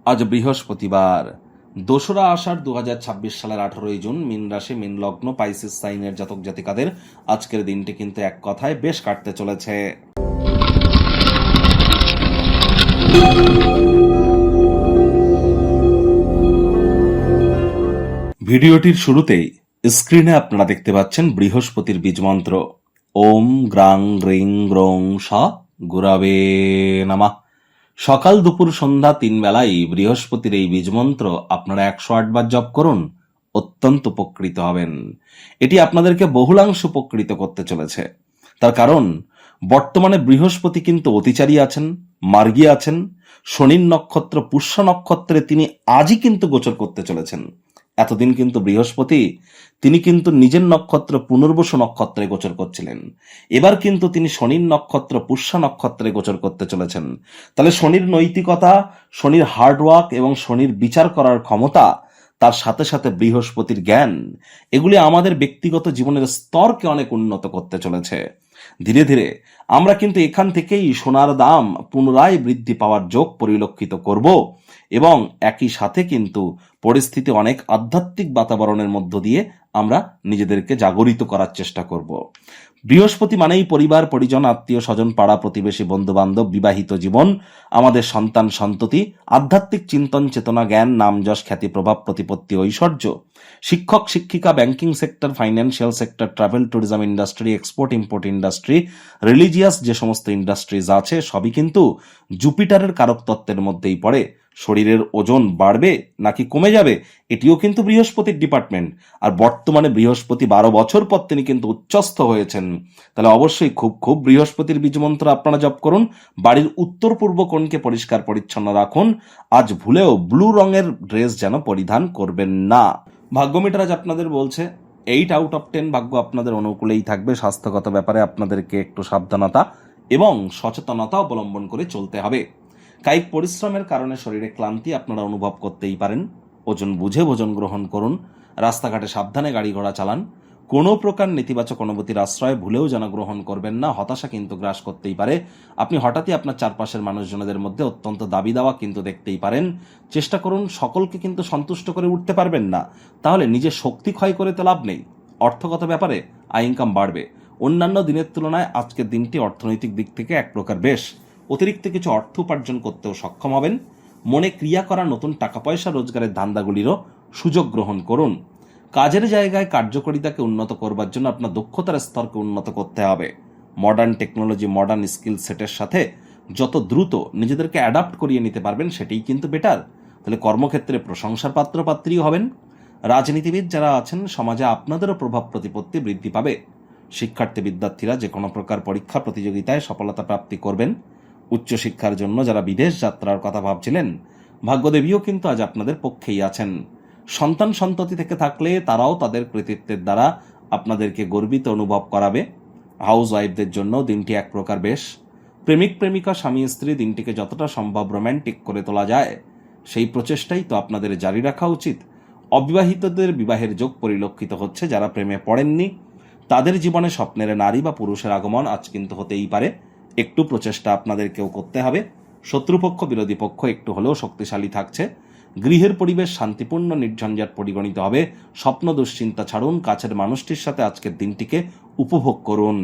আজ বৃহস্পতিবার ২রা আষাঢ় ২০২৬ সালের ১৮ই জুন। মীন রাশি, মীন লগ্ন, পাইসিস সাইনের জাতক জাতিকাদের আজকের দিনটি কিন্তু এক কথায় বেশ কাটতে চলেছে। ভিডিওটির শুরুতেই স্ক্রিনে আপনারা দেখতে পাচ্ছেন বৃহস্পতির বীজমন্ত্র ওম গ্রাং গ্রিং গ্রং স গুরাবে নমঃ। সকাল দুপুর সন্ধ্যা ৩ বেলায় বৃহস্পতির এই বীজমন্ত্র আপনারা ১০৮ বার জপ করুন, অত্যন্ত উপকৃত হবেন। এটি আপনাদেরকে বহুলাংশ উপকৃত করতে চলেছে। তার কারণ বর্তমানে বৃহস্পতি কিন্তু অতিচারী আছেন, মার্গী আছেন। শনির নক্ষত্র পুষ্য নক্ষত্রে তিনি আজই কিন্তু গোচর করতে চলেছেন। এতদিন কিন্তু বৃহস্পতি তিনি কিন্তু নিজের নক্ষত্র পুনর্বসু নক্ষত্রে গোচর করছিলেন। এবার কিন্তু তিনি শনির নক্ষত্র পুষ্য নক্ষত্রে গোচর করতে চলেছেন। তাহলে শনির নৈতিকতা, শনির হার্ডওয়ার্ক এবং শনির বিচার করার ক্ষমতা, তার সাথে সাথে বৃহস্পতির জ্ঞান, এগুলি আমাদের ব্যক্তিগত জীবনের স্তরকে অনেক উন্নত করতে চলেছে। ধীরে ধীরে আমরা কিন্তু এখান থেকেই সোনার দাম পুনরায় বৃদ্ধি পাওয়ার যোগ পরিলক্ষিত করব এবং একই সাথে কিন্তু পরিস্থিতি অনেক আধ্যাত্মিক বাতাবরণের মধ্য দিয়ে আমরা নিজেদেরকে জাগরিত করার চেষ্টা করব। বৃহস্পতি মানেই পরিবার পরিজন, আত্মীয় স্বজন, পাড়া প্রতিবেশী, বন্ধু বান্ধব, বিবাহিত জীবন, আমাদের সন্তান সন্ততি, আধ্যাত্মিক চিন্তন চেতনা, জ্ঞান, নাম যশ, খ্যাতি, প্রভাব, প্রতিপত্তি, ঐশ্বর্য, শিক্ষক শিক্ষিকা, banking sector, financial sector, travel tourism industry, export import industry, religious যে সমস্ত ইন্ডাস্ট্রিজ আছে সবই কিন্তু জুপিটারের কারক তত্ত্বের মধ্যেই পড়ে। শরীরের ওজন বাড়বে নাকি কমে যাবে, এটিও কিন্তু বৃহস্পতির ডিপার্টমেন্ট। আর বর্তমানে বৃহস্পতি ১২ বছর পর তিনি কিন্তু উচ্চস্থ হয়েছেন। তাহলে অবশ্যই খুব খুব বৃহস্পতির বীজমন্ত্র আপনারা জপ করুন। বাড়ির উত্তর পূর্ব কোণকে পরিষ্কার পরিচ্ছন্ন রাখুন। আজ ভুলেও ব্লু রঙের ড্রেস যেন পরিধান করবেন না। ভাগ্যমিটার আজ আপনাদের বলছে 8/10 ভাগ্য আপনাদের অনুকূলেই থাকবে। স্বাস্থ্যগত ব্যাপারে আপনাদেরকে একটু সাবধানতা এবং সচেতনতা অবলম্বন করে চলতে হবে। কায়িক পরিশ্রমের কারণে শরীরে ক্লান্তি আপনারা অনুভব করতেই পারেন। ওজন বুঝে ভোজন গ্রহণ করুন। রাস্তাঘাটে সাবধানে গাড়ি ঘোড়া চালান। কোনো প্রকার নেতিবাচক অনুভূতির আশ্রয় ভুলেও যেন গ্রহণ করবেন না। হতাশা কিন্তু গ্রাস করতেই পারে। আপনি হঠাৎই আপনার চারপাশের মানুষজনদের মধ্যে অত্যন্ত দাবি দাওয়া কিন্তু দেখতেই পারেন। চেষ্টা করুন, সকলকে কিন্তু সন্তুষ্ট করে উঠতে পারবেন না, তাহলে নিজের শক্তি ক্ষয় করে তো লাভ নেই। অর্থগত ব্যাপারে আয় ইনকাম বাড়বে। অন্যান্য দিনের তুলনায় আজকের দিনটি অর্থনৈতিক দিক থেকে এক প্রকার বেশ। অতিরিক্ত কিছু অর্থ উপার্জন করতেও সক্ষম হবেন। মনে ক্রিয়া করা নতুন টাকা পয়সা রোজগারের ধান্দাগুলিরও সুযোগ গ্রহণ করুন। কাজের জায়গায় কার্যকারিতাকে উন্নত করবার জন্য আপনার দক্ষতার স্তরকে উন্নত করতে হবে। মডার্ন টেকনোলজি, মডার্ন স্কিল সেটের সাথে যত দ্রুত নিজেদেরকে অ্যাডাপ্ট করিয়ে নিতে পারবেন সেটাই কিন্তু বেটার। তাহলে কর্মক্ষেত্রে প্রশংসার পাত্রপাত্রীও হবেন। রাজনীতিবিদ যারা আছেন সমাজে আপনাদেরও প্রভাব প্রতিপত্তি বৃদ্ধি পাবে। শিক্ষার্থী বিদ্যার্থীরা যে কোনো প্রকার পরীক্ষা প্রতিযোগিতায় সফলতা প্রাপ্তি করবেন। উচ্চশিক্ষার জন্য যারা বিদেশ যাত্রার কথা ভাবছিলেন, ভাগ্যদেবীও কিন্তু আজ আপনাদের পক্ষেই আছেন। সন্তান সন্ততি থেকে থাকলে তারাও তাদের কৃতিত্বের দ্বারা আপনাদেরকে গর্বিত অনুভব করাবে। হাউস ওয়াইফদের জন্য দিনটি এক প্রকার বেশ। প্রেমিক প্রেমিকা, স্বামী স্ত্রী দিনটিকে যতটা সম্ভব রোম্যান্টিক করে তোলা যায় সেই প্রচেষ্টাই তো আপনাদের জারি রাখা উচিত। অবিবাহিতদের বিবাহের যোগ পরিলক্ষিত হচ্ছে। যারা প্রেমে পড়েননি তাদের জীবনে স্বপ্নের নারী বা পুরুষের আগমন আজ কিন্তু হতেই পারে। একটু প্রচেষ্টা আপনাদেরকেও করতে হবে। শত্রুপক্ষ বিরোধী পক্ষ একটু হলেও শক্তিশালী থাকছে। গৃহের পরিবেশ শান্তিপূর্ণ নির্ঝঞ্ঝাট পরিগণিত হবে। স্বপ্ন দুশ্চিন্তা ছাড়ুন, কাছের মানুষটির সাথে আজকের দিনটিকে উপভোগ করুন।